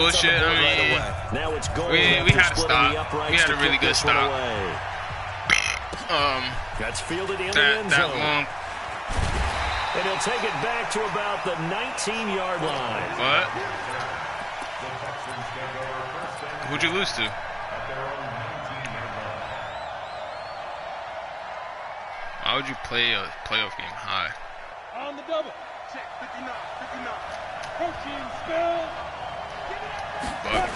Bullshit. I mean, now it's goal. we had to stop. We had a really good stop. That's fielded in the end zone. Long. And he'll take it back to about the 19-yard line. What? Who'd you lose to? Why would you play a playoff game high? On the double. Check 59, 59. Protein spill. But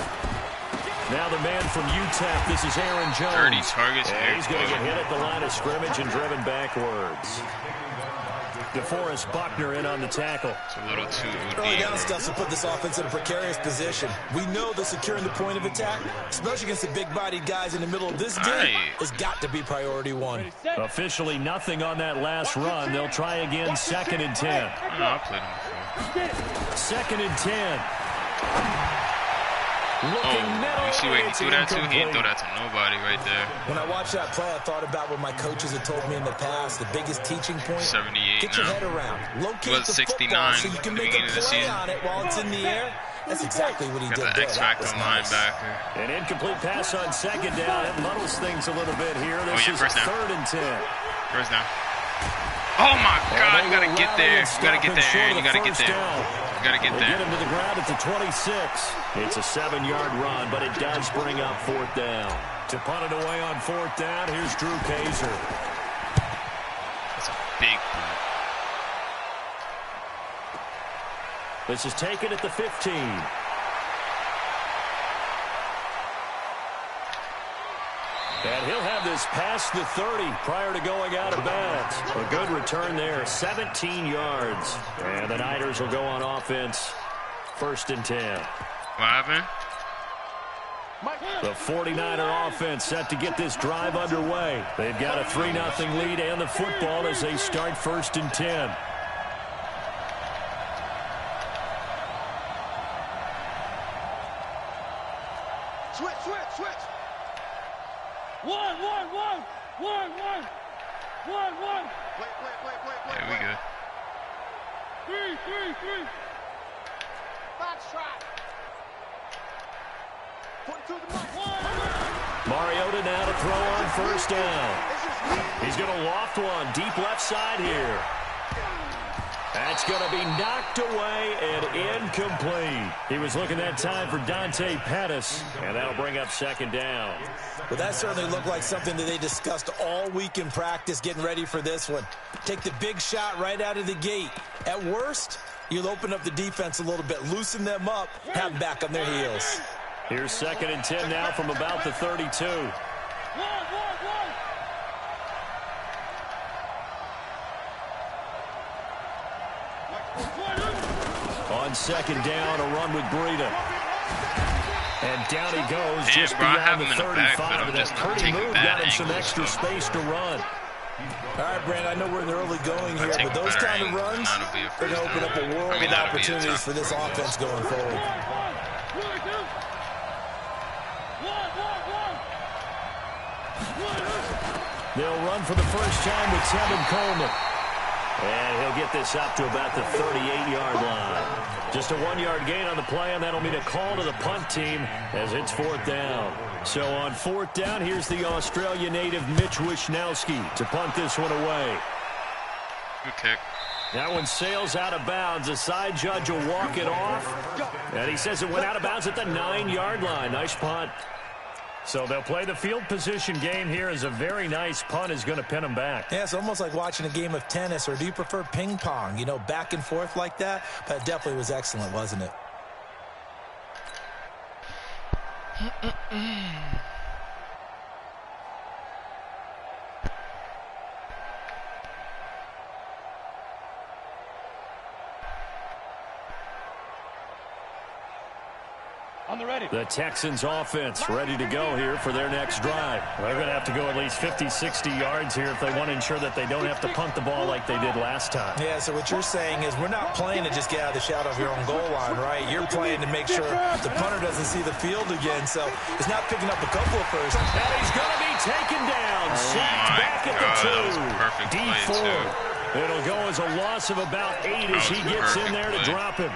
now the man from UTEP, this is Aaron Jones. 30 targets. And he's going to get hit at the line of scrimmage and driven backwards. DeForest Buckner in on the tackle. It's a little too early down stuff to put this offense in a precarious position. We know that securing the point of attack, especially against the big-bodied guys in the middle of this game, has got to be priority one. Officially nothing on that last run. They'll try again, 2nd and 10. I played him before. 2nd and 10. You see where he threw that to? He didn't throw that to nobody right there. When I watched that play, I thought about what my coaches had told me in the past. The biggest teaching point, 78 get your head around. Locate the 69 football so you can at the make a beginning of the play season. on it while it's in the air. That's exactly what he did Got the there. X-Factor linebacker. An incomplete pass on 2nd down. It muddles things a little bit here. This is first down. 3rd and 10. First down. Oh my God, you gotta get there. You gotta get there, Aaron. You gotta get there. You gotta get there. Get him to the ground at the 26. It's a 7-yard run, but it does bring up 4th down. To punt it away on 4th down, here's Drew Kaiser. That's a big punt. This is taken at the 15. And he'll have this past the 30 prior to going out of bounds. A good return there, 17 yards. And the Niners will go on offense, 1st and 10. What happened? The 49er offense set to get this drive underway. They've got a 3-0 lead and the football as they start 1st and 10. Switch. One. Play. There we go. Three. Box trap. Put it to the mic. Mariota now to throw on 1st down. He's going to loft one deep left side here. That's going to be knocked away and incomplete. He was looking that time for Dante Pettis, and that'll bring up 2nd down. Well, that certainly looked like something that they discussed all week in practice, getting ready for this one. Take the big shot right out of the gate. At worst, you'll open up the defense a little bit, loosen them up, have them back on their heels. Here's 2nd and 10 now from about the 32. On 2nd down, a run with Breida. And down he goes just beyond the 35. And that pretty move got him some extra space to run. All right, Brandon, I know we're in the early going here, but those kind of runs are going to open up a world of opportunities for this offense going forward. They'll run for the first time with Tevin Coleman. And he'll get this up to about the 38-yard line. Just a 1-yard gain on the play, and that'll mean a call to the punt team as it's 4th down. So on 4th down, here's the Australia native Mitch Wishnowski to punt this one away. Good kick. That one sails out of bounds. The side judge will walk it off. And he says it went out of bounds at the 9-yard line. Nice punt. So they'll play the field position game here as a very nice punt is going to pin them back. Yeah, it's almost like watching a game of tennis, or do you prefer ping pong? You know, back and forth like that? That definitely was excellent, wasn't it? On the ready. The Texans offense ready to go here for their next drive. They're going to have to go at least 50, 60 yards here if they want to ensure that they don't have to punt the ball like they did last time. Yeah, so what you're saying is we're not playing to just get out of the shadow of your own goal line, right? You're playing to make sure the punter doesn't see the field again, so he's not picking up a couple of firsts. And he's going to be taken down. Sacked back at the 2. D4. It'll go as a loss of about 8 as he gets in there to drop him.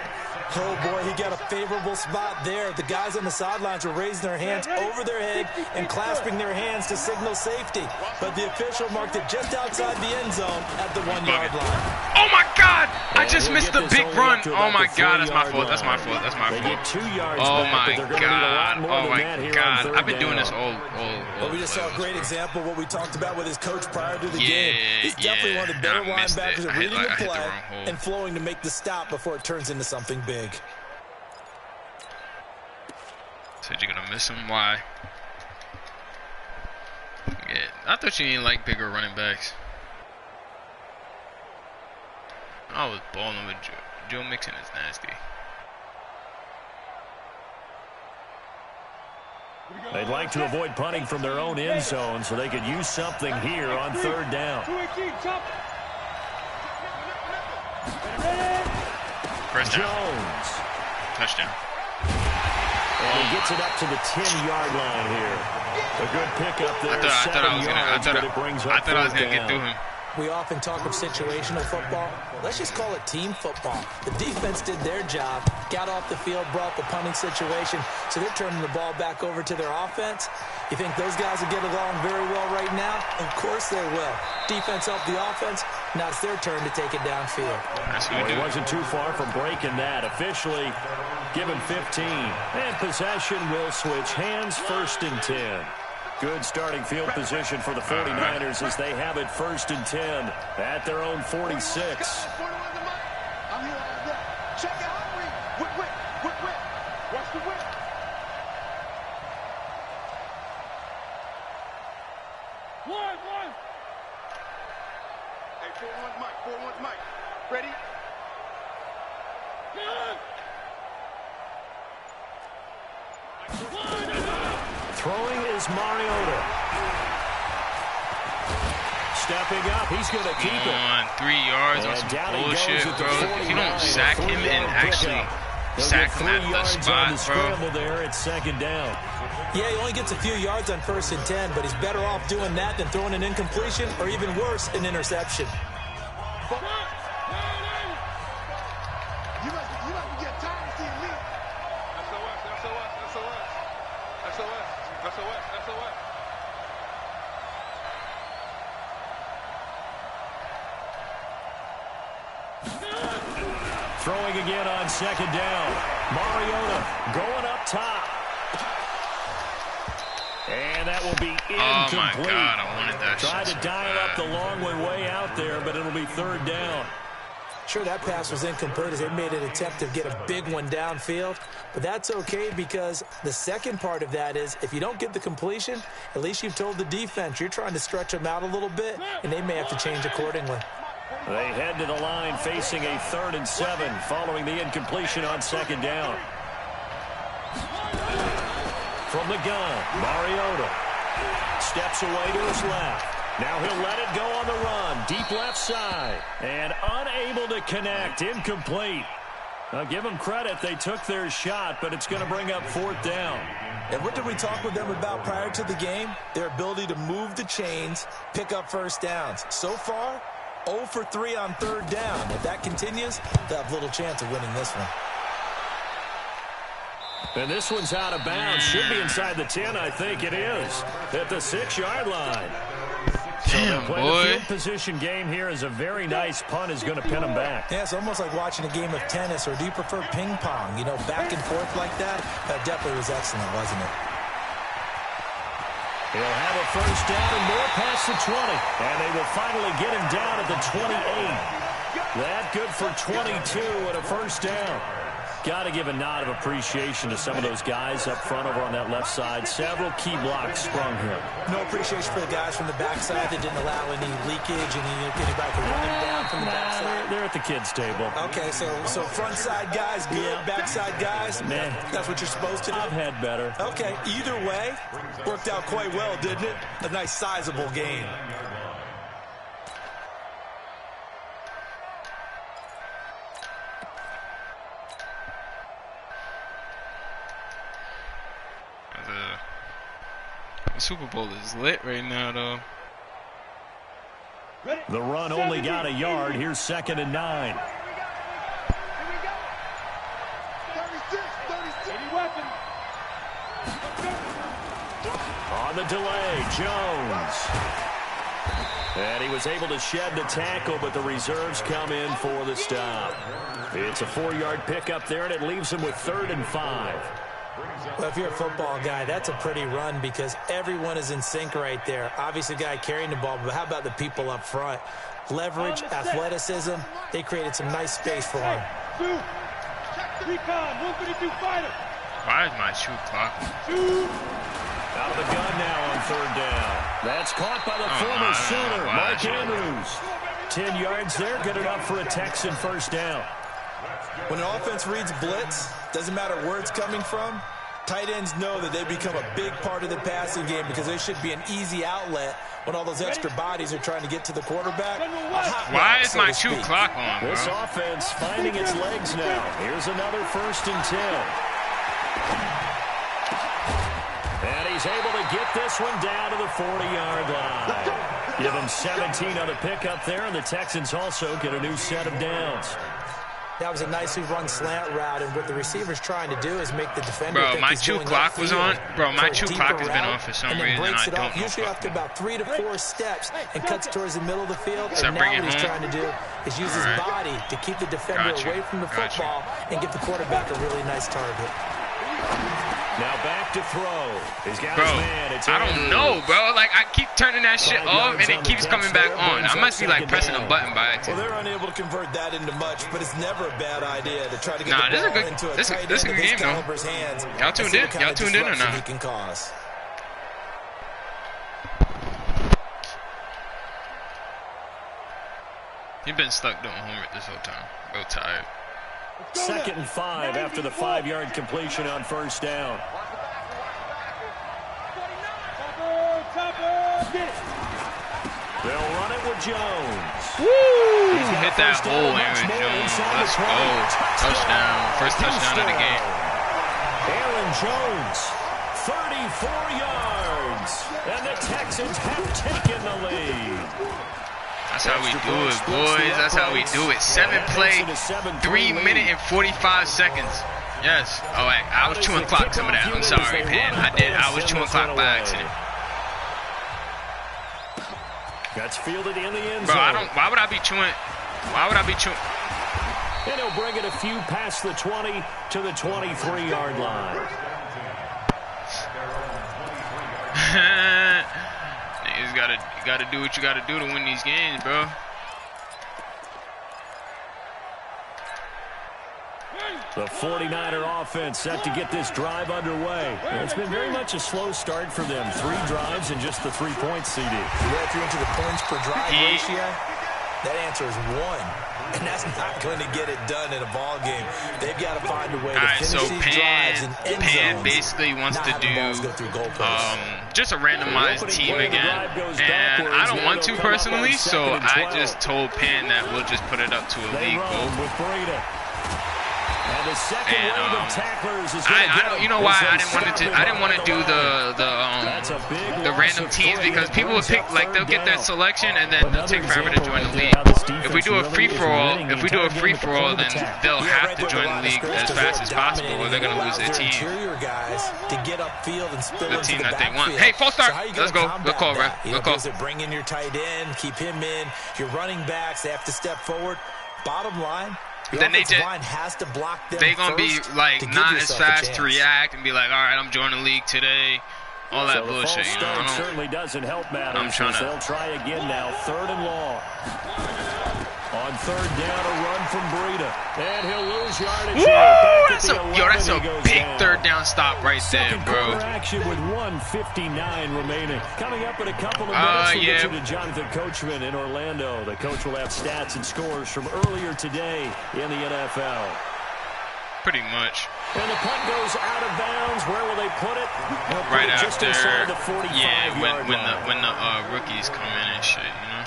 Oh, boy, he got a favorable spot there. The guys on the sidelines were raising their hands over their head and clasping their hands to signal safety. But the official marked it just outside the end zone at the 1-yard line. Oh, my God. I just missed the big run. Oh, my God. That's my fault. That's my fault. That's my fault. Oh, my God. Oh, my God. I've been doing this all well, we just saw a great example of what we talked about with his coach prior to the game. He's definitely one of the better linebackers at reading the play and flowing to make the stop before it turns into something big. Said you're going to miss him? Why? Yeah, I thought you didn't like bigger running backs. I was balling with Joe Mixon is nasty. They'd like to avoid punting from their own end zone so they could use something here on 3rd down. First down. Jones. Touchdown. And he gets it up to the 10-yard line here. A good pickup there. I thought I was gonna get through him. We often talk of situational football. Let's just call it team football. The defense did their job, got off the field, brought the punting situation, so they're turning the ball back over to their offense. You think those guys will get along very well right now? Of course they will. Defense helped the offense. Now it's their turn to take it downfield. Well, he wasn't too far from breaking that. Officially given 15. And possession will switch hands, 1st and 10. Good starting field position for the 49ers as they have it 1st and 10 at their own 46. Hey, 4-1's Mike. 4-1's Mike. Ready? Throwing is Mariota. Stepping up, he's going to keep it. 3 yards on some bullshit, bro. If you don't sack him and actually sack him at the spot, bro. There, it's 2nd down. Yeah, he only gets a few yards on 1st and 10, but he's better off doing that than throwing an incompletion or even worse, an interception. You must get tired of seeing me. SOS. Throwing again on 2nd down. Mariota going up top. And that will be incomplete. Oh, my God. I wanted that shit. Tried to dial up the long way out there, but it'll be 3rd down. Sure, that pass was incomplete as they made an attempt to get a big one downfield, but that's okay because the second part of that is if you don't get the completion, at least you've told the defense you're trying to stretch them out a little bit, and they may have to change accordingly. They head to the line facing a 3rd and 7 following the incompletion on 2nd down. From the gun, Mariota steps away to his left. Now he'll let it go on the run. Deep left side. And unable to connect. Incomplete. Now give them credit. They took their shot, but it's going to bring up 4th down. And what did we talk with them about prior to the game? Their ability to move the chains, pick up 1st downs. So far, 0 for 3 on 3rd down. If that continues, they'll have little chance of winning this one. And this one's out of bounds. Should be inside the 10, I think it is. At the 6-yard line. Damn, so boy. The field position game here is a very nice punt is going to pin them back. Yeah, it's almost like watching a game of tennis, or do you prefer ping pong? You know, back and forth like that? That definitely was excellent, wasn't it? He'll have a 1st down and more past the 20. And they will finally get him down at the 28. That good for 22 and a 1st down. Got to give a nod of appreciation to some of those guys up front over on that left side. Several key blocks sprung here. No appreciation for the guys from the backside that didn't allow any leakage and anybody to run them down from the backside. They're at the kids' table. Okay, so front side guys good, backside guys, man, that's what you're supposed to do? I've had better. Okay, either way, worked out quite well, didn't it? A nice sizable game. The Super Bowl is lit right now, though. The run only got a yard. Here's 2nd and 9. On the delay, Jones. And he was able to shed the tackle, but the reserves come in for the stop. It's a 4-yard pickup there, and it leaves him with 3rd and 5. Well, if you're a football guy, that's a pretty run because everyone is in sync right there. Obviously, the guy carrying the ball, but how about the people up front? Leverage, athleticism, they created some nice space for him. Why is my shoe clocking? Out of the gun now on 3rd down. That's caught by the former Sooner, Mark Andrews. 10 yards there, good enough for a Texan 1st down. When an offense reads blitz, doesn't matter where it's coming from, tight ends know that they become a big part of the passing game because they should be an easy outlet when all those extra bodies are trying to get to the quarterback. Why is my shoe clock on, bro? This offense finding its legs now. Here's another 1st and 10. And he's able to get this one down to the 40-yard line. Give him 17 on the pickup there, and the Texans also get a new set of downs. That was a nicely run slant route, and what the receiver's trying to do is make the defender Bro, think my he's shoe going clock was on. Bro, my shoe clock has been route, on for some and then reason. breaks I it don't off, know. usually after about 3 to 4 steps and cuts towards the middle of the field. So and now what he's trying to do is use his body to keep the defender away from the football and give the quarterback a really nice target. Now back to throw. He's got bro, his man. It's I don't know, bro. Like, I keep turning that shit off, and it keeps coming back on. I must be, like, pressing a button by accident. Well, they're unable to convert that into much, but it's never a bad idea to try to get Nah, the this is a ball good, into a this tight is a end good of his game, though. caliber's hands. Y'all tuned in? Y'all tuned in or not? He can cause. You've been stuck doing homework this whole time. Real tired. 2nd and 5 after the 5-yard completion on 1st down. They'll run it with Jones. Woo! Hit that hole, Aaron Jones. Let's go. Touchdown. First touchdown of the game. Aaron Jones, 34 yards. And the Texans have taken the lead. That's how we do it, boys. That's how we do it. 7-play, 3 minute and 45 seconds. Yes. Oh, wait. I was chewing clock some of that. I'm sorry, Pan. I did. I was chewing clock by accident. That's fielded in the end Bro, zone. why would I be chewing? Why would I be chewing? And he'll bring it a few past the 20 to the 23-yard line. Niggas gotta do what you gotta do to win these games, bro. The 49er offense set to get this drive underway. It's been very much a slow start for them. 3 drives and just the 3 points, CD. If you're into the points per drive ratio, that answer is 1. And that's not going to get it done in a ball game. They've got to find a way to finish these drives in end Pan zones, basically wants to do just a randomized team play, again. And I don't want to personally, so I just told Pan that we'll just put it up to a league goal. With Breida. And the second wave of tacklers is you know why I didn't want to do the random teams, because people will pick, like, they'll get that selection and then they'll take forever to join the league. If we do a free for all, then they'll have to join the league as fast as possible, or they're gonna lose their team. The team that they want. Hey, false start. Let's go. Good call, bro. Good call. Bring in your tight end, keep him in. Your running backs, they have to step forward. Bottom line. Then they gonna be like not as fast to react and be like, all right, I'm joining the league today. All that bullshit, you know. Certainly doesn't help matters. I'm trying to. They'll try again now. 3rd and long. On 3rd down, a run from Breida, and he'll lose yardage. That's a big 3rd down stop right there, bro. Action with 1:59 remaining. Coming up in a couple of minutes, we'll get you to Jonathan Coachman in Orlando. The coach will have stats and scores from earlier today in the NFL. Pretty much. And the punt goes out of bounds. Where will they put it? Right just after. inside the 45-yard when the rookies come in and shit, you know.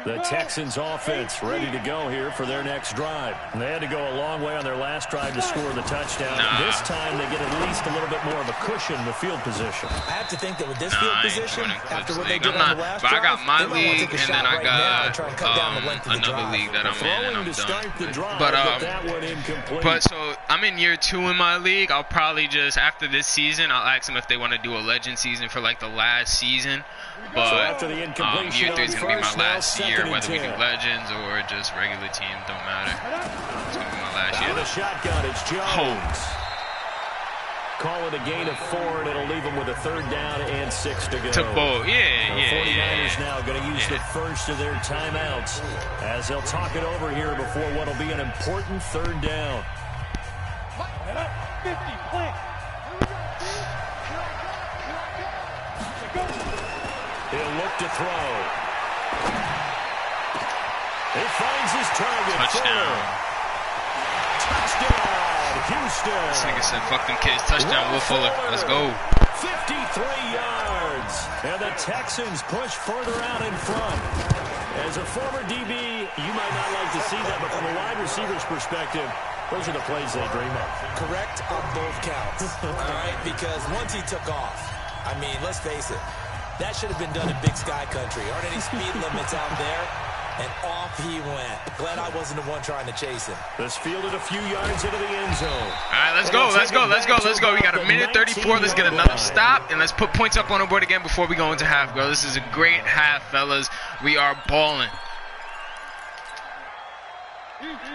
The Texans offense ready to go here for their next drive. And they had to go a long way on their last drive to score the touchdown. This time they get at least a little bit more of a cushion in the field position. I have to think that with this field position, after what they did on the last drive, I got my drive, league, and then I got another league that I'm in, and I'm done. But so I'm in year 2 in my league. I'll probably just, after this season, I'll ask them if they want to do a legend season for like the last season. But year 3 is going to be my last year, whether we do legends or just regular team, don't matter. It's going to be my last year. The shotgun, it's Jones. Call it a gain of 4, and it'll leave them with a 3rd down and 6 to go. To bowl, The 49ers now going to use the first of their timeouts as they'll talk it over here before what will be an important 3rd down. 50, play. He'll look to throw. He finds his target. Touchdown. Touchdown, Houston. This nigga said, fuck them kids. Touchdown, Will Fuller. Let's go. 53 yards. And the Texans push further out in front. As a former DB, you might not like to see that, but from a wide receiver's perspective, those are the plays they dream of. Correct on both counts. All right, because once he took off, I mean, let's face it, that should have been done in Big Sky Country. Aren't any speed limits out there? And off he went. Glad I wasn't the one trying to chase him. This fielded a few yards into the end zone. All right, let's go, let's go, let's go, let's go. We got a minute 34. Let's get another stop, and let's put points up on the board again before we go into half, bro. This is a great half, fellas. We are balling.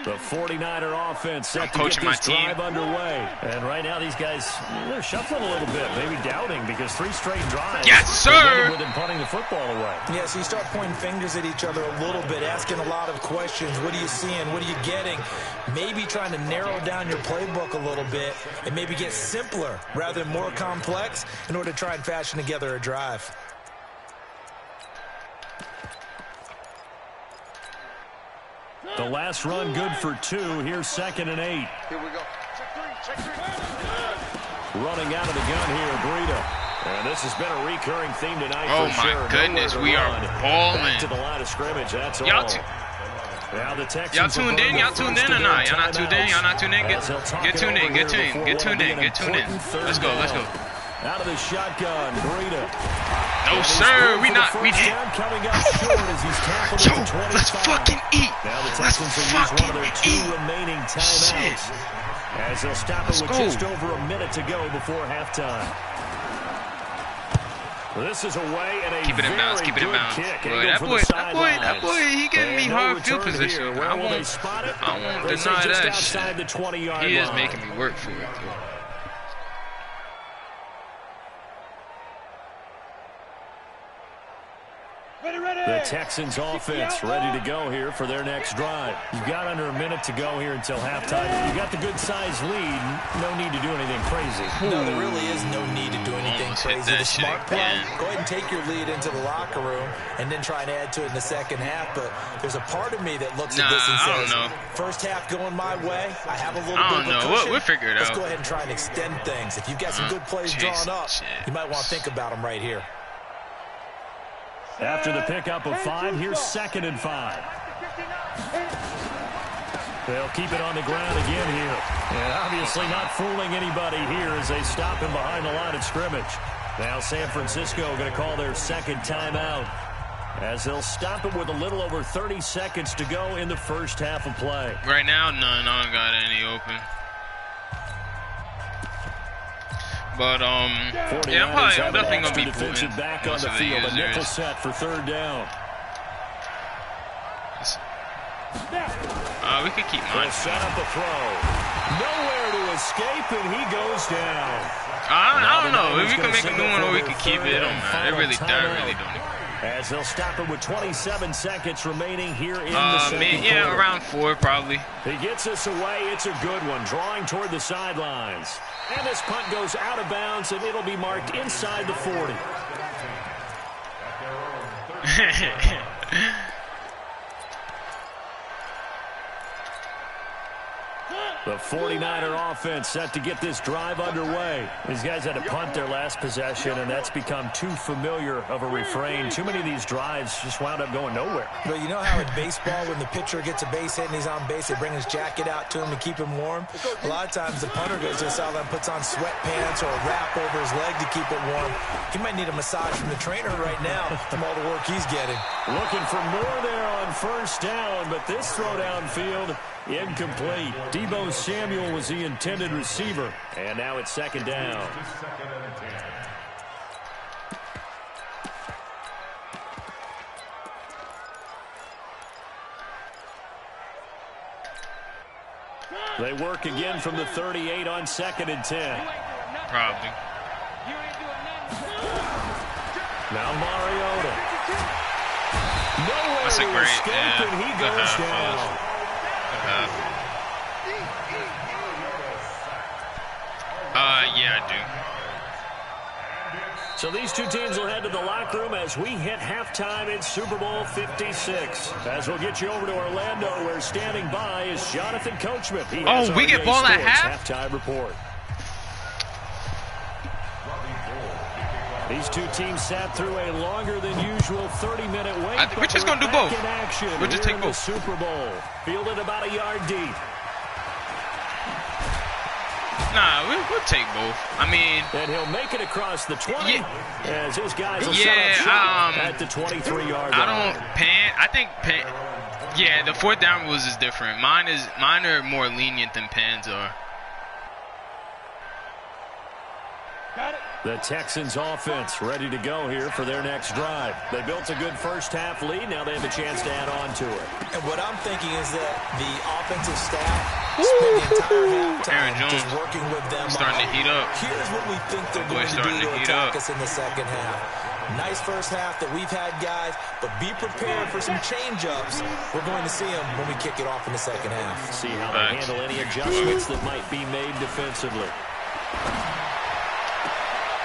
The 49er offense set to get this drive underway. And right now these guys, they're shuffling a little bit, maybe doubting because 3 straight drives. Yes, sir! With them punting the football away. Yeah, so you start pointing fingers at each other a little bit, asking a lot of questions. What are you seeing? What are you getting? Maybe trying to narrow down your playbook a little bit and maybe get simpler rather than more complex in order to try and fashion together a drive. The last run good for 2. Here's 2nd and 8. Here we go. Check three. Running out of the gun here, Breida. And this has been a recurring theme tonight. Oh for my sure. goodness, we are balling. Back to the line of scrimmage. That's all. Now the Texans y'all tuned in? Y'all tuned in or not? Y'all not tuned in? Y'all not tuned in? Get tuned in. Get tuned in. Get tuned in. Get tuned in. Let's go. Let's go. Out of the shotgun, Breida. No, sir. We not. We did. Coming up short as he's tackled Yo, at the 25. let's fucking eat. Now the Let's Texans will use one of their fucking 2 remaining timeouts. As they'll stop it with just over a minute to go before halftime. This is away and a keep it in bounds. Keep it in bounds. Boy, that boy, he getting me hard field position. I won't deny that shit. He is making me work for it, though. The Texans offense ready to go here for their next drive. You've got under a minute to go here until halftime. You've got the good size lead. No need to do anything crazy. No, there really is no need to do anything crazy. The smart play, go ahead and take your lead into the locker room and then try and add to it in the second half. But there's a part of me that looks at this and says, first half going my way, I have a little bit of a cushion. We'll figure it out. Let's go ahead and try and extend things. If you've got some good plays drawn up, you might want to think about them right here. After the pickup of 5, here's 2nd and 5. They'll keep it on the ground again here. And obviously not fooling anybody here as they stop him behind the line of scrimmage. Now San Francisco going to call their 2nd timeout as they'll stop it with a little over 30 seconds to go in the first half of play. Right now, none. I don't got any open. But, yeah, I'm definitely going to be putting back on the field. A nickel set for 3rd down. We could keep mine. Set up the throw. Nowhere to escape, and he goes down. I don't know. If we can make a new one or we can keep it, it don't matter. It really don't. As they'll stop it with 27 seconds remaining here in the second quarter. Yeah, around 4 probably. He gets us away. It's a good one. Drawing toward the sidelines. And this punt goes out of bounds, and it'll be marked inside the 40. The 49er offense set to get this drive underway. These guys had to punt their last possession, and that's become too familiar of a refrain. Too many of these drives just wound up going nowhere. But you know how in baseball, when the pitcher gets a base hit and he's on base, they bring his jacket out to him to keep him warm? A lot of times the punter goes to the sideline, puts on sweatpants or a wrap over his leg to keep it warm. He might need a massage from the trainer right now from all the work he's getting. Looking for more there on first down, but this throw downfield, incomplete. Deebo Samuel was the intended receiver, and now it's second down. They work again from the 38 on 2nd and 10. Probably. Now Mariota. Nowhere That's a to great, escape, and he goes down. Yeah, I do. So these two teams will head to the locker room as we hit halftime in Super Bowl 56. As we'll get you over to Orlando, where standing by is Jonathan Coachman. Oh, we get ball at half? Halftime report. These two teams sat through a longer than usual 30-minute wait. We're just going to do both. We'll just take both. Super Bowl. Fielded about a yard deep. Nah, we'll take both. I mean, and he'll make it across the 20. Yeah, as his guys will set up shop at the 23-yard line. I don't pan. I think pan. Yeah, the 4th down rules is different. Mine are more lenient than Pans are. Got it. The Texans offense ready to go here for their next drive. They built a good first-half lead. Now they have a chance to add on to it. And what I'm thinking is that the offensive staff spent the entire halftime just working with them. Starting to heat up. Here's what we think they're going to do to attack us in the second half. Nice first half that we've had, guys, but be prepared for some change-ups. We're going to see them when we kick it off in the second half. See how they handle any adjustments that might be made defensively.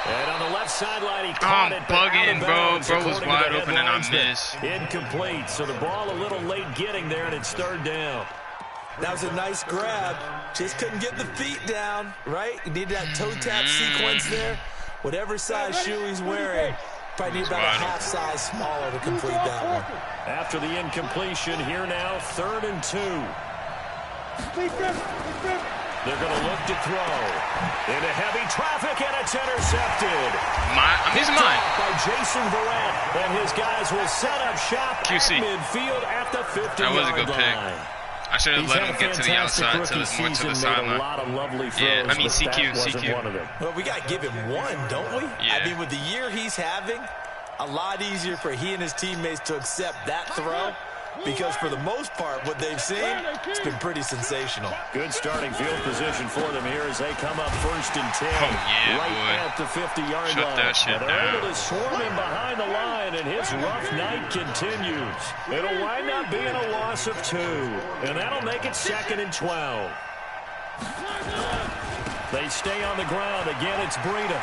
And on the left sideline, he caught it. Bugging, bro. Bro was wide open and I missed. Incomplete. So the ball a little late getting there, and it's 3rd down. That was a nice grab. Just couldn't get the feet down, right? You need that toe tap sequence there. Whatever size shoe he's wearing, probably need about a half size smaller to complete that one. After the incompletion, here now, 3rd and 2. They're going to look to throw. Into heavy traffic, and it's intercepted. These are mine. By Jason Verrett, and his guys will set up shop QC. at midfield at the 50-yard line. That was a good pick. I should have let him get to the outside, more to the sideline. A lot of lovely throws, yeah, I mean CQ. One of them. Well, we got to give him one, don't we? Yeah. I mean, with the year he's having, a lot easier for he and his teammates to accept that throw. Because for the most part, what they've seen, it's been pretty sensational. Good starting field position for them here as they come up 1st and 10. Oh, yeah, right boy. at the 50-yard Shut line. that shit they're down. able to swarm him behind the line, and his rough night continues. It'll wind up being a loss of 2, and that'll make it 2nd and 12. They stay on the ground. Again, it's Breida.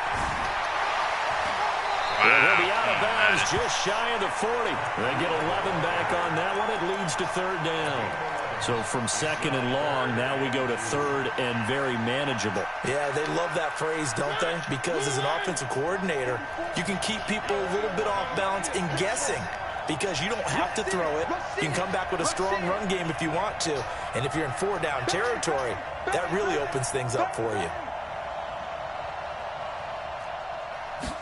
Wow. He'll be out of bounds just shy of the 40. They get 11 back on that one. It leads to 3rd down. So from 2nd and long, now we go to 3rd and very manageable. Yeah, they love that phrase, don't they? Because as an offensive coordinator, you can keep people a little bit off balance and guessing. Because you don't have to throw it. You can come back with a strong run game if you want to. And if you're in 4-down territory, that really opens things up for you.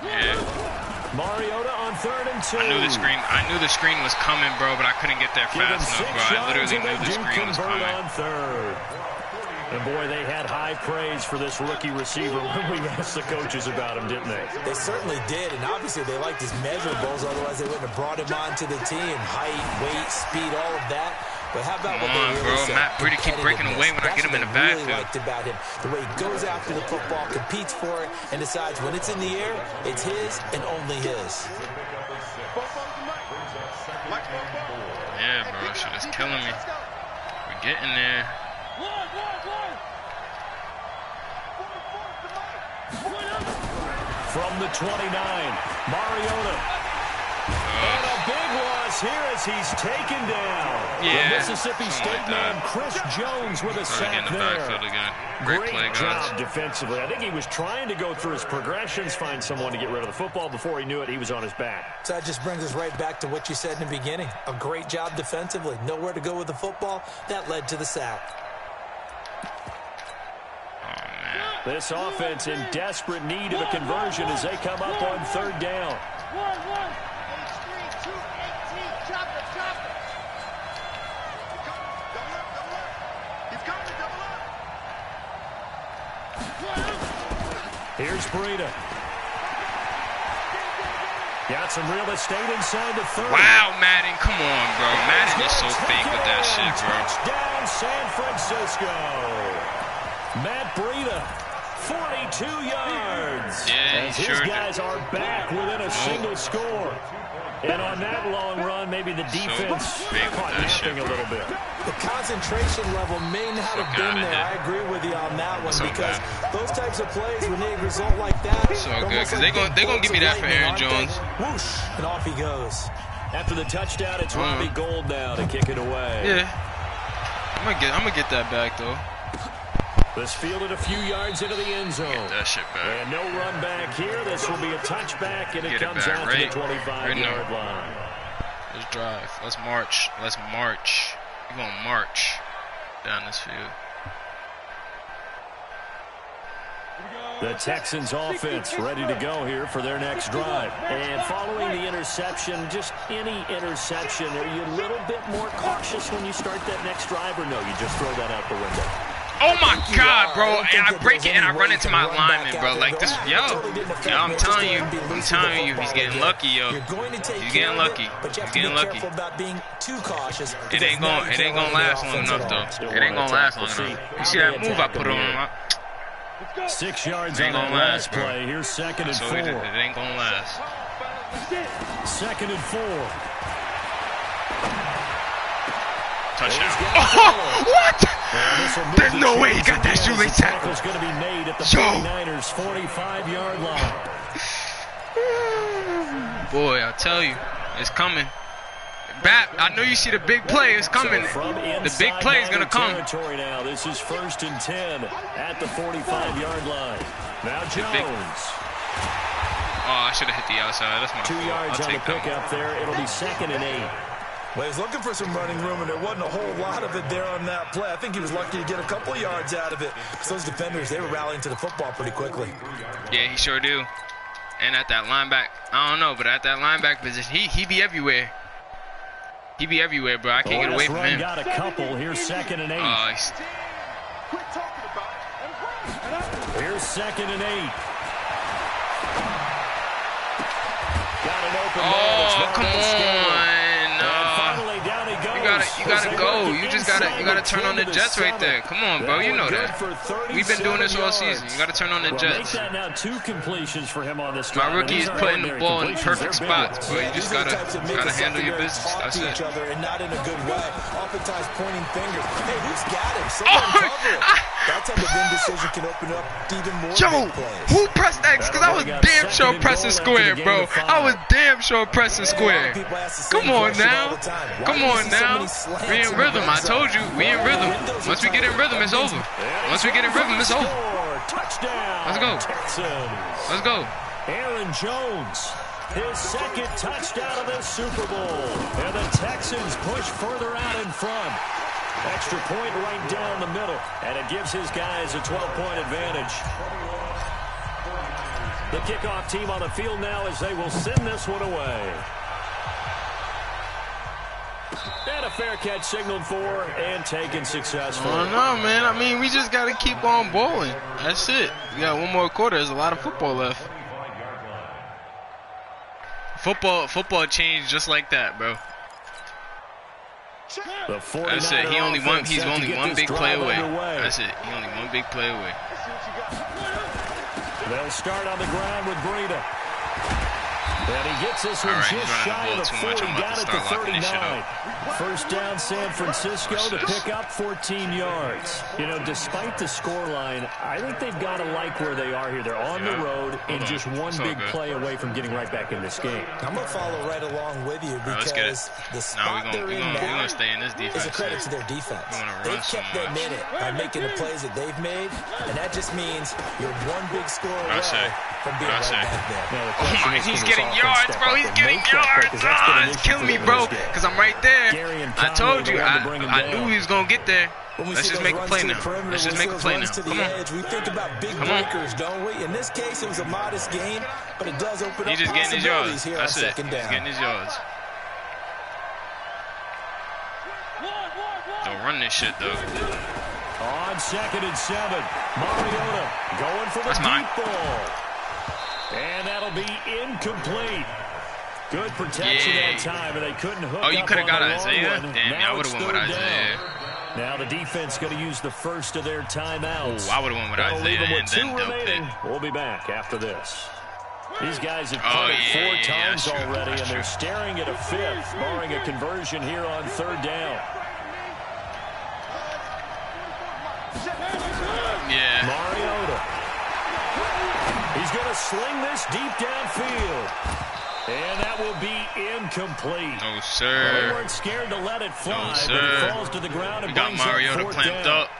Yeah. Mariota on 3rd and 2. I knew the screen was coming, bro, but I couldn't get there fast enough, bro. I literally knew the screen was coming. On 3rd. And boy, they had high praise for this rookie receiver when we asked the coaches about him, didn't they? They certainly did, and obviously they liked his measurables, otherwise they wouldn't have brought him onto the team. Height, weight, speed, all of that. But how about what they really said? Matt Breida keep breaking away when I get him in the backfield. Really liked about him, the way he goes after the football, competes for it, and decides when it's in the air, it's his and only his. Yeah, bro, that shit is killing me. We're getting there. From the 29, Mariota. And a big one this here as he's taken down. Yeah, the Mississippi State man, Chris Jones, with a sack there. Great play, guys. Job defensively. I think he was trying to go through his progressions, find someone to get rid of the football. Before he knew it, he was on his back. So that just brings us right back to what you said in the beginning. A great job defensively. Nowhere to go with the football. That led to the sack. This offense in desperate need of a conversion as they come up on third down. Here's Breida. Got some real estate inside the 30. Wow, Madden, come on, bro. Madden is so fake with that shit, bro. Touchdown, San Francisco. Matt Breida, 42 yards. Yeah, as his guys are back within a single score. And on that long run, maybe the defense caught napping a little bit. The concentration level may not have been there. I agree with you on that one because those types of plays, when they result like that, so good because they're gonna give me that for Aaron Jones. Whoosh, and off he goes. After the touchdown, it's Robbie Gould now to kick it away. Yeah, I'm gonna get that back though. This fielded a few yards into the end zone. Get that shit back. And no run back here. This will be a touchback, and it comes out to the 25-yard line. Let's drive. Let's march. Let's march. We're going to march down this field. The Texans offense ready to go here for their next drive. And following the interception, just any interception, are you a little bit more cautious when you start that next drive, or no, you just throw that out the window? Oh my God, bro! And I break it and I run into my lineman, bro. Like this, I'm telling you, he's getting lucky, yo. He's getting lucky. He's getting lucky. It ain't gonna last long enough, though. It ain't gonna last long enough. You see that move I put on him? 6 yards on that last play. Here's second and 4. It ain't gonna last. Second and 4. Touchdown. Oh, what? There's no way he got that shoelace tackle. It's going to be made at the 49ers 45-yard line. Boy, I tell you, it's coming. Bap, I know you see the big play. It's coming. The big play is going to come. Now. This is 1st and 10 at the 45-yard line. Now Jones. Oh, I should have hit the outside. That's my 2 yards on the pickup there. It'll be 2nd and 8. Well, he's looking for some running room, and there wasn't a whole lot of it there on that play. I think he was lucky to get a couple yards out of it. Because those defenders, they were rallying to the football pretty quickly. Yeah, he sure do. And at that linebacker, I don't know, but at that linebacker position, he be everywhere. He be everywhere, bro. I can't get away from him. Got a couple. Here's 2nd and 8. Here's 2nd and 8. Got an open man. Oh, come on. You gotta go. You gotta turn on the Jets right there. Come on, bro. You know that. We've been doing this all season. You gotta turn on the Jets. Make that now 2 completions for him on this. My rookie is putting the ball in perfect spots, bro. You just gotta handle your business. That's it. And not in a good way. Oftentimes pointing fingers. Hey, who's got him? Someone cover it. That type of indecision can open up even more big plays. Who pressed X? Because I was damn sure pressing square, bro. I was damn sure pressing square. Come on now. Come on now. We in rhythm. I told you. We in rhythm. Once we get in rhythm, it's over. Once we get in rhythm, it's over. Let's go. Let's go. Aaron Jones, his 2nd touchdown of this Super Bowl. And the Texans push further out in front. Extra point right down the middle. And it gives his guys a 12-point advantage. The kickoff team on the field now as they will send this one away. And a fair catch signaled for and taken successfully. Oh, no, man. I mean, we just got to keep on bowling. That's it. We got one more quarter. There's a lot of football left. Football changed just like that, bro. That's it. He's only one big play away. That's it. He only one big play away. They'll start on the ground with Breida. And he gets this one just shy of the 40, got it to 39. First down, San Francisco to pick up 14 yards. You know, despite the scoreline, I think they've got to like where they are here. They're on the road and just one big play away from getting right back in this game. I'm going to follow right along with you because the spot they're in now is a credit to their defense. They've kept them in it by making the plays that they've made, and that just means you're one big score away from being right back there. Oh my, he's getting yards, bro. He's getting yards. It's killing me, bro, because I'm right there. I told you. I knew he was going to get there. Let's just make a play now. Let's just make a play now. Come on. We think about big breakers, don't we? In this case, it was a modest gain, but it does open up possibilities here on second down. He's getting his yards. Don't run this shit, though. On 2nd and 7, Mariota going for the deep ball. And that'll be incomplete. Good protection that time, and they couldn't hook up. Oh, you could have got Isaiah? Damn, I would have went with Isaiah. Now the defense going to use the first of their timeouts. Oh, I would have went with Isaiah and then remaining. We'll be back after this. These guys have punted 4 times already, and they're staring at a 5th, barring a conversion here on 3rd down. Yeah. Mariota. He's going to sling this deep downfield. And that will be incomplete. No, sir. Well, they weren't scared to let it fly, but it falls to the ground and brings up 4th down. Mariota clamped up.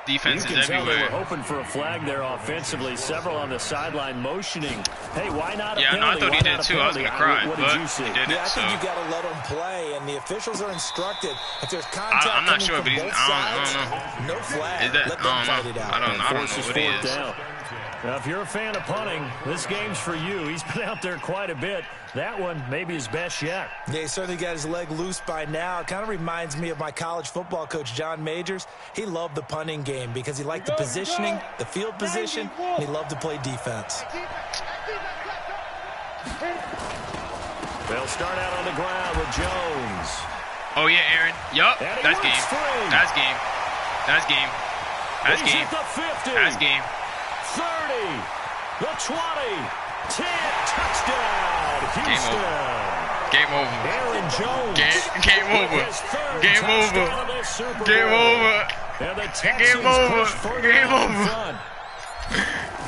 Defense is everywhere. They were hoping for a flag there offensively. Several on the sideline motioning. Hey, why not a penalty? Yeah, no, I thought he did too. I was going to cry, what but did you see? he did it. I think you got to let him play, and the officials are instructed. If there's contact I'm not sure, from but both I sides, don't know. no flag. Is that, let them fight it out. I don't know what it is. Now, if you're a fan of punting, this game's for you. He's been out there quite a bit. That one, maybe his best yet. Yeah, he certainly got his leg loose by now. It kind of reminds me of my college football coach, John Majors. He loved the punting game because he liked the positioning, the field position, and he loved to play defense. They'll start out on the ground with Jones. Oh, yeah, Aaron. Yup. That's game. That's game. That's game. That's game. That's game. 30, the 20, 10, touchdown, Houston. Game over. Aaron Jones. Game over. Game over. Game over. Game over. Game over.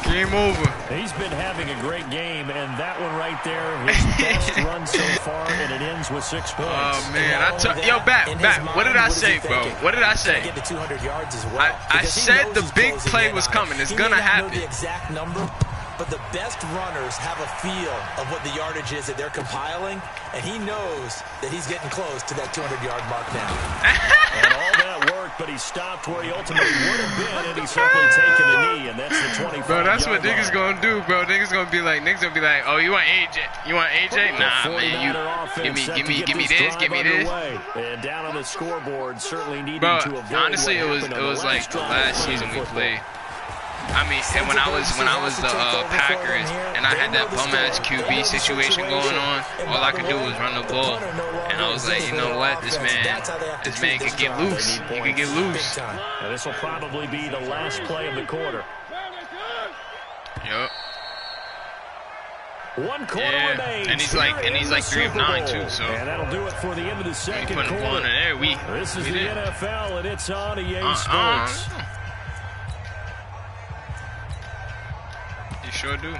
Game over. He's been having a great game, and that one right there, his best run so far, and it ends with 6 points. Oh, man. Yo, back. What did I say, bro? What did I say? Get to 200 yards as well. I said the big play was coming. It's going to happen. He may not know the exact number, but the best runners have a feel of what the yardage is that they're compiling, and he knows that he's getting close to that 200-yard mark now. And all that work, but he stopped where he ultimately would have been, and he's simply taken a knee, and that's the 25-yard Bro, that's what line. niggas gonna do, bro. Niggas gonna be like, oh, you want AJ? You want AJ? Nah, man, you give me this. And down on the scoreboard, certainly needing bro, to avoid honestly, it was like the last season we played. I mean, and when I was the Packers and I had that bum ass QB situation going on, all I could do was run the ball, and I was like, you know what, this man could get loose. He could get loose. And this will probably be the last play of the quarter. Yup. 1 quarter remains. And he's like 3 of 9 too. So and that'll do it for the end of the second quarter. This is the NFL, and it's on EA Sports. You sure do.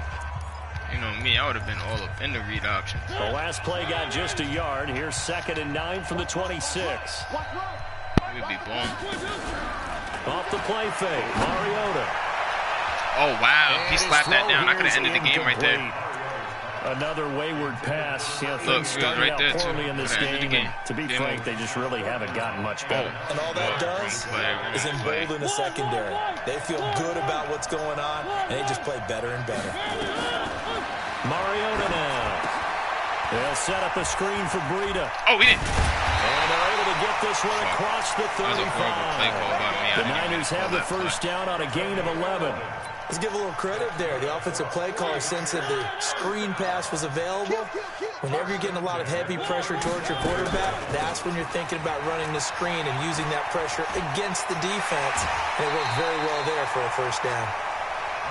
You know me, I would have been all up in the read option. The last play got just a yard. Here's 2nd and 9 from the 26. We'd be blown. Off the play fake, Mariota. Oh, wow. He slapped that down. I could have ended the game right there. Another wayward pass. You know, things started right out there poorly in this game. And to be frank, they just really haven't gotten much better. And all that does is embolden the secondary. They feel good about what's going on, and they just play better and better. Mariota now. They'll set up a screen for Breida. Oh, we did. And they're able to get this one across the 35. That was a horrible play call by me. The Niners have the first down on a gain of 11. Let's give a little credit there. The offensive play caller sense that the screen pass was available. Whenever you're getting a lot of heavy pressure towards your quarterback, that's when you're thinking about running the screen and using that pressure against the defense. And it worked very well there for a first down.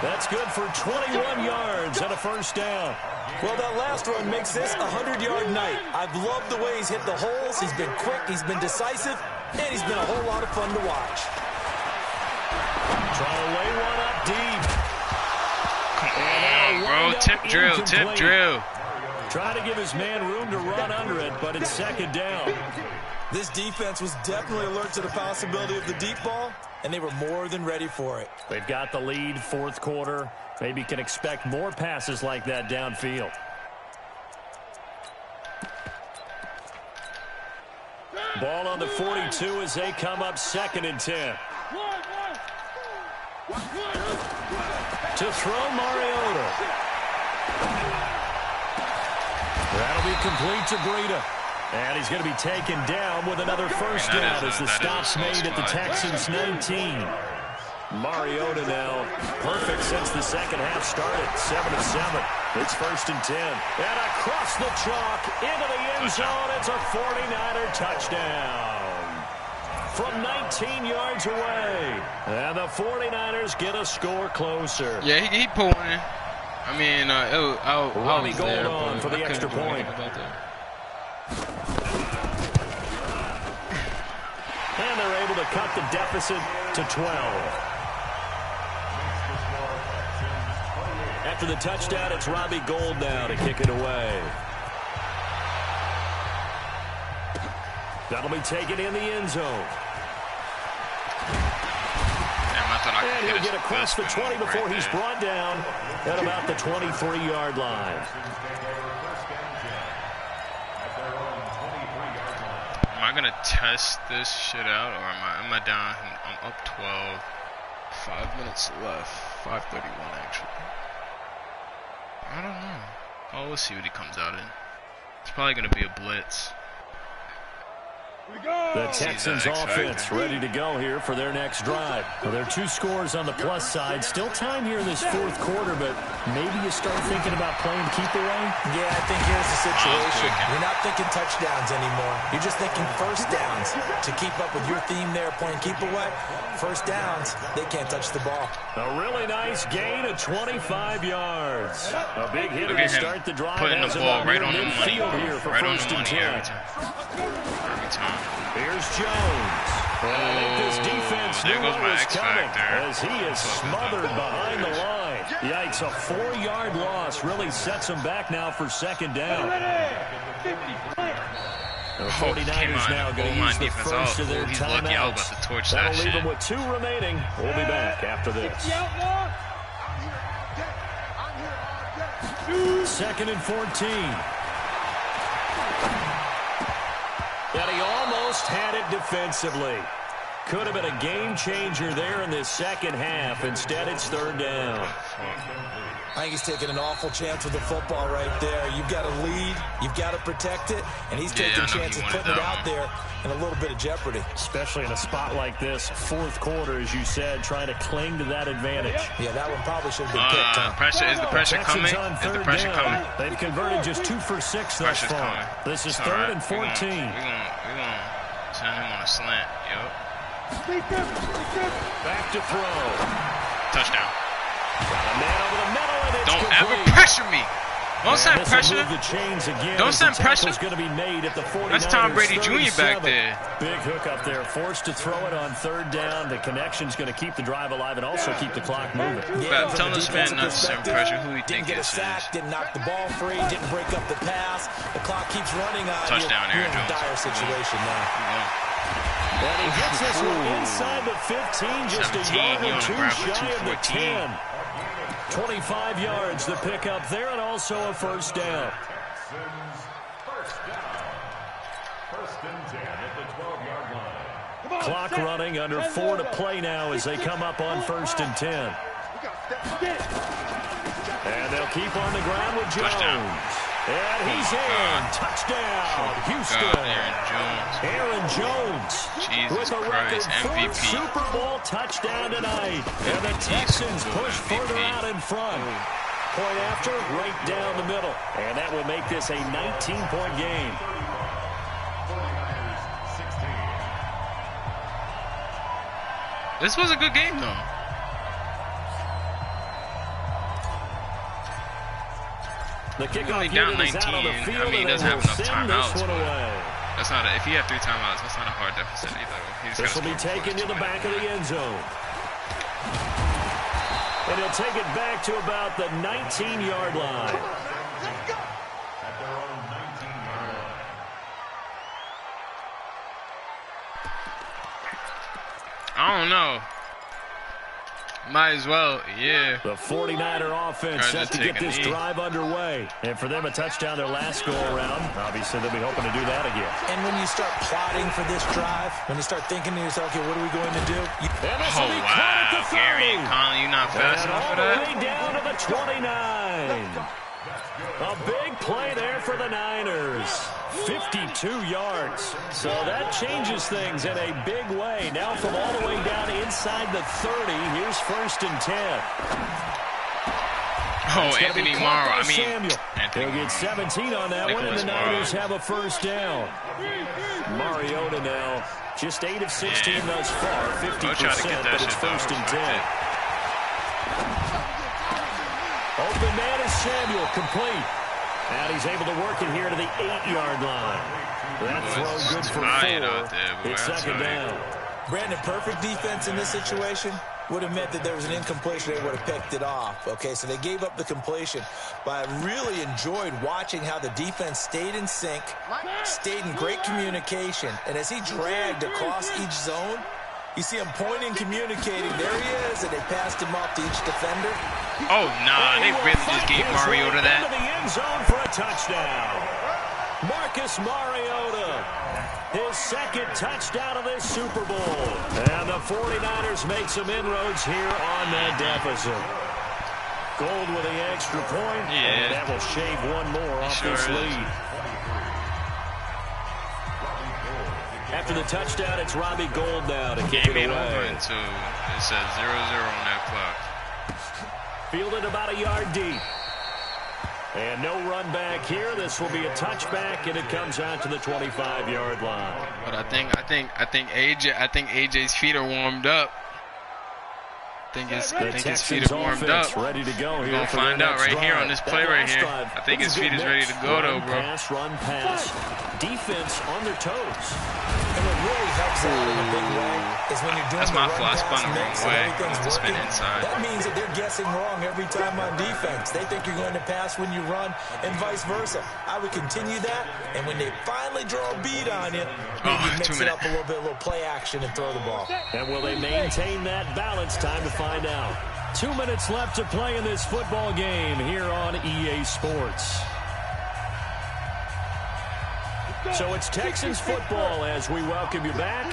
That's good for 21 yards and a first down. Well, that last run makes this a 100-yard night. I've loved the way he's hit the holes. He's been quick, he's been decisive, and he's been a whole lot of fun to watch. Trying to lay one up deep. Come on, bro. Tip drill, tip drill. Trying to give his man room to run under it, but it's second down. This defense was definitely alert to the possibility of the deep ball, and they were more than ready for it. They've got the lead, fourth quarter. Maybe can expect more passes like that downfield. Ball on the 42 as they come up 2nd and 10. To throw Mariota. That'll be complete to Breida. And he's going to be taken down with another first down as the stop's made at the Texans' 19. Mariota now perfect since the second half started. 7 of 7. It's 1st and 10. And across the chalk into the end zone. It's a 49er touchdown from 19 yards away. And the 49ers get a score closer. Yeah, he pulling. I mean, Robbie Gould on for the extra point. And they're able to cut the deficit to 12. After the touchdown, it's Robbie Gould now to kick it away. That'll be taken in the end zone. And he'll get across the 20 before he's brought down at about the 23-yard line. Am I gonna test this shit out, or am I down? I'm up 12. 5 minutes left. 5:31 actually. I don't know. Oh, we'll see what he comes out in. It's probably gonna be a blitz. The Texans offense ready to go here for their next drive. Well, there are 2 scores on the plus side. Still time here in this fourth quarter, but maybe you start thinking about playing keep away? Yeah, I think here's the situation. You're not thinking touchdowns anymore. You're just thinking first downs. To keep up with your theme there, playing keep away, first downs, they can't touch the ball. A really nice gain of 25 yards. A big hitter to start the drive. Putting the ball right on the money. Here for Right on first the and money 10. every time. Here's Jones. I think this defense there knew goes what my was X coming factor. as he is smothered behind the line. Yikes, a 4-yard loss really sets him back now for second down. The 49ers now going to use the first of their timeouts. That'll leave them with 2 remaining. We'll be back after this. 2nd and 14. And he almost had it defensively. Could have been a game changer there in this second half. Instead, it's 3rd down. I think he's taking an awful chance with the football right there. You've got to lead, you've got to protect it, and he's taking chances putting it out there in a little bit of jeopardy. Especially in a spot like this, fourth quarter, as you said, trying to cling to that advantage. Yeah, that one probably should have been picked. Is the pressure coming? Is the pressure coming? They've converted just 2 for 6 thus far. This is 3rd and 14. We're gonna send him on a slant. Yep. Back to throw. Touchdown. Got a man over the middle, and it's Don't complete. ever pressure me. Don't send pressure. Don't send pressure. That's Tom Brady Jr. back there. Big hook up there. Forced to throw it on 3rd down. The connection's going to keep the drive alive and also keep the clock moving. Yeah, tell this man not to send pressure. Who he didn't think get a sack, didn't knock the ball free, didn't break up the pass. The clock keeps running on Touchdown, you. Aaron You're in a Jones. dire situation now. And he gets this one inside the 15, just a yard or 2 shy of the 10. 25 yards, the pickup there, and also a first down. Clock running, under 4 to play now as they come up on 1st and 10. And they'll keep on the ground with Jones. Touchdown. And he's in. Touchdown, Houston. Aaron Jones with a record MVP. 4th Super Bowl touchdown tonight. And the Texans push further out in front. Point after, right down the middle. And that will make this a 19-point game. This was a good game, though. The kickoff Only down unit is 19. out on the field, I mean, he and doesn't they have will enough send timeouts. this one But away. that's not if he had 3 timeouts, that's not a hard deficit either. He's This will be taken to the back of the end zone. And he'll take it back to about the 19-yard line. I don't know. Might as well, yeah. The 49er offense set to get this drive underway. And for them, a touchdown their last go-around. Obviously, they'll be hoping to do that again. And when you start plotting for this drive, when you start thinking to yourself, okay, what are we going to do? Oh, wow. Gary and Conley, you not fast enough for that? All the way down to the 29. A big play there for the Niners. 52 yards. So that changes things in a big way. Now from all the way down inside the 30, here's 1st and 10. Oh, Anthony Morrow. I mean, Samuel. He'll get 17 on that one, and the Niners have a first down. Mariota now just 8 of 16 thus far, 50%, but it's 1st and 10. Open man is Samuel, complete. And he's able to work it here to the 8-yard line. That throw good for 4. It's 2nd down. Brandon, perfect defense in this situation would have meant that there was an incompletion. They would have picked it off. Okay, so they gave up the completion. But I really enjoyed watching how the defense stayed in sync, stayed in great communication. And as he dragged across each zone, you see him pointing, communicating. There he is, and they passed him off to each defender. Oh, nah, they really just gave Mariota that. Into the end zone for a touchdown. Marcus Mariota, his 2nd touchdown of this Super Bowl. And the 49ers make some inroads here on that deficit. Gold with the extra point, and that will shave one more off this lead. After the touchdown, it's Robbie Gould now to kick it away. It says 0-0 on that clock. Fielded about a yard deep. And no run back here. This will be a touchback, and it comes out to the 25-yard line. But I think AJ's feet are warmed up. I think his feet are warmed up. Ready to go here. We're gonna find out right here on this play right here. I think his feet is ready to go though, bro. Run pass. Defense on their toes. And what really helps out in a big way is when you're doing that's my fly run spun the wrong pass way. everything's To spin working. inside. That means that they're guessing wrong every time on defense. They think you're going to pass when you run, and vice versa. I would continue that, and when they finally draw a beat on you, maybe mix it up a little play action and throw the ball. And will they maintain that balance? Time to find out. 2 minutes left to play in this football game here on EA Sports. So it's Texans football as we welcome you back.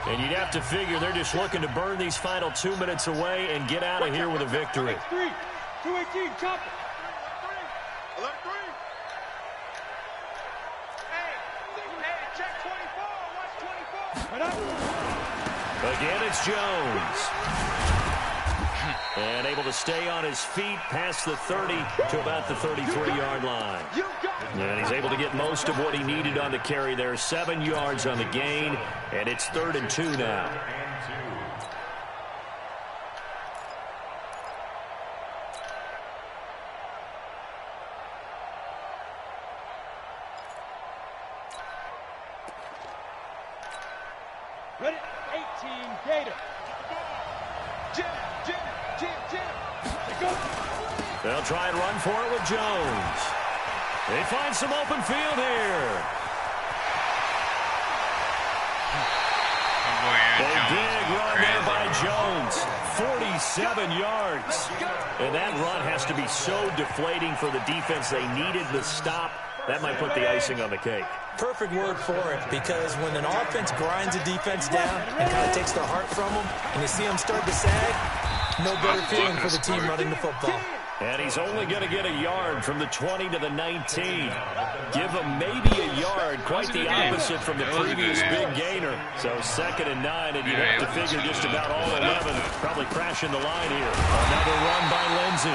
And you'd have to figure they're just looking to burn these final 2 minutes away and get out of here with a victory. 218, chop it. Alert 3. Hey, check 24. Watch 24. Again, it's Jones. And able to stay on his feet past the 30 to about the 33-yard line. And he's able to get most of what he needed on the carry there. 7 yards on the gain, and it's 3rd and 2 now. Ready? 18, Gator. They'll try and run for it with Jones. They find some open field here. A big run there by Jones. 47 yards. And that run has to be so deflating for the defense. They needed the stop. That might put the icing on the cake. Perfect word for it, because when an offense grinds a defense down and kind of takes the heart from them, and you see them start to sag, no better feeling for the team running the football. And he's only going to get a yard from the 20 to the 19. Give him maybe a yard, quite the opposite from the previous big gainer. So 2nd and 9, and you'd have to figure just about all 11 probably crashing the line here. Another run by Lindsey.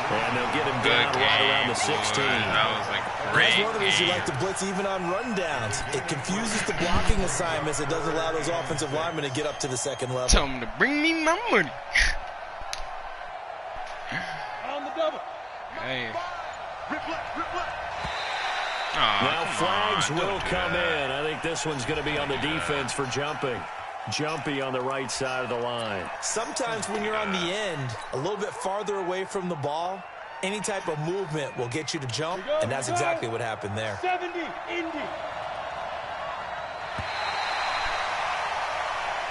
And they'll get him down right around the 16. That was like great. That's one of the reasons you like to blitz even on rundowns. It confuses the blocking assignments. It doesn't allow those offensive linemen to get up to the second level. Tell them to bring me my money. On the double. Hey. Now flags will come in. I think this one's going to be on the defense for jumping. Jumpy on the right side of the line. Sometimes when you're on the end, a little bit farther away from the ball, any type of movement will get you to jump, and that's exactly what happened there. 70, Indy.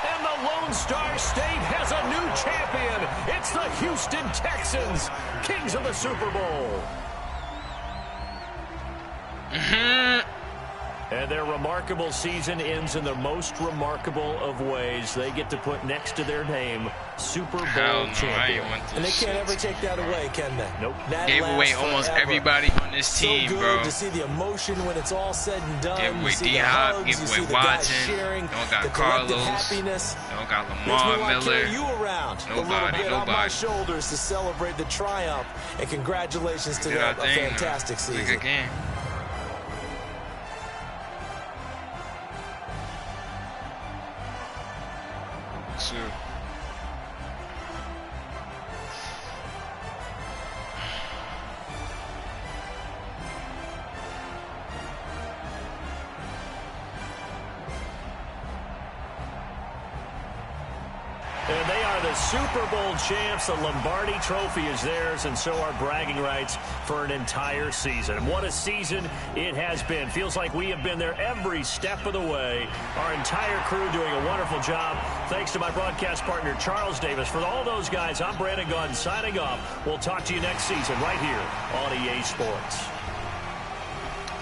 And the Lone Star State has a new champion. It's the Houston Texans, kings of the Super Bowl. And their remarkable season ends in the most remarkable of ways. They get to put next to their name, Super Bowl champion. And they can't ever take that away, can they? Nope. That gave away almost everybody on this team, so good bro. To see the emotion when it's all said and done. Gave away D-Hop, gave away Watson. Don't got Carlos. Don't got Lamar Miller. Nobody. On my shoulders to celebrate the triumph. And congratulations to them. A fantastic season. Good game. Sure. And they are the Super Bowl champs. The Lombardi Trophy is theirs, and so are bragging rights for an entire season. And what a season it has been. Feels like we have been there every step of the way. Our entire crew doing a wonderful job. Thanks to my broadcast partner, Charles Davis. For all those guys, I'm Brandon Gaudin signing off. We'll talk to you next season right here on EA Sports.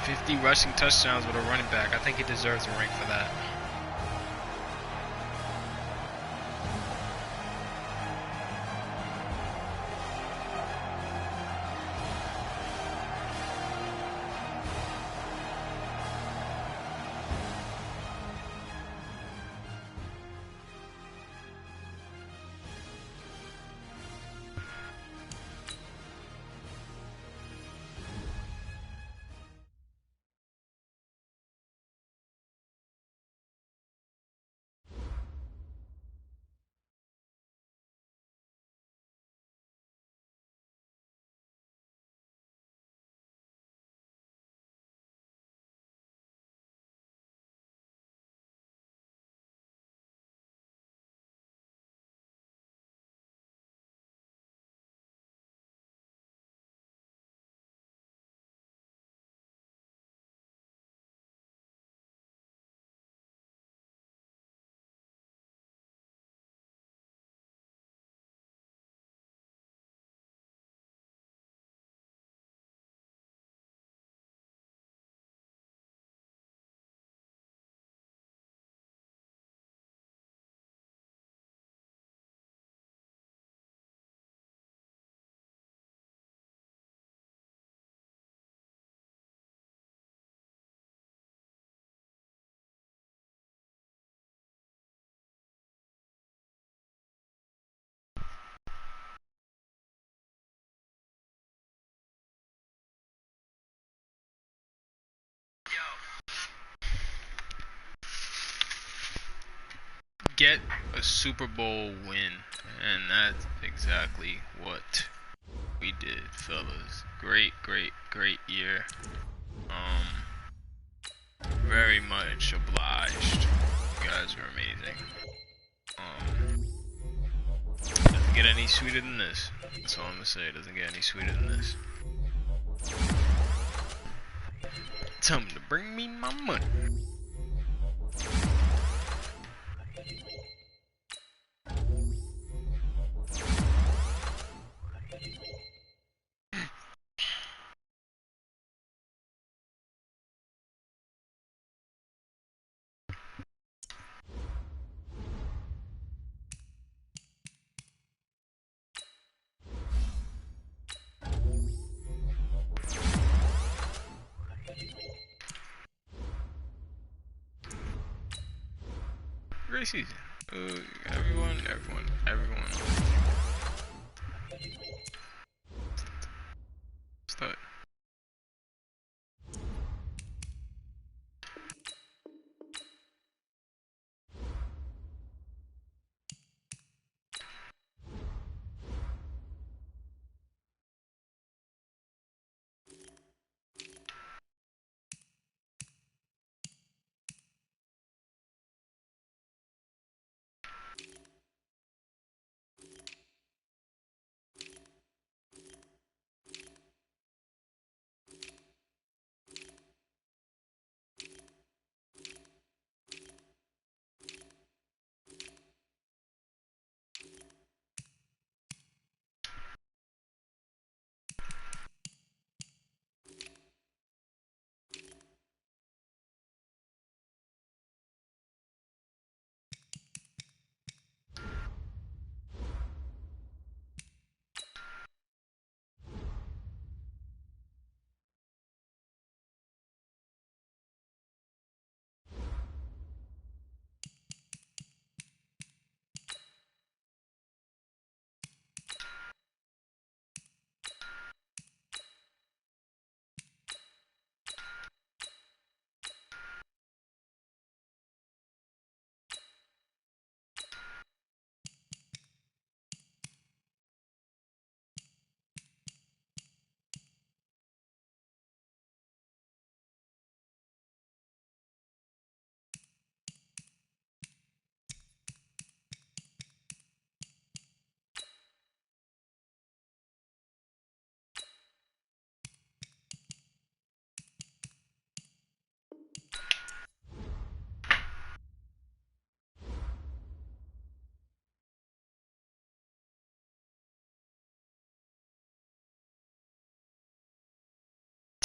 50 rushing touchdowns with a running back. I think he deserves a ring for that. Get a Super Bowl win, and that's exactly what we did, fellas. Great year. Very much obliged. You guys are amazing. Doesn't get any sweeter than this. That's all I'm gonna say. It doesn't get any sweeter than this. Tell them to bring me my money. Great season. Everyone. Start.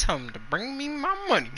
Tell him to bring me my money.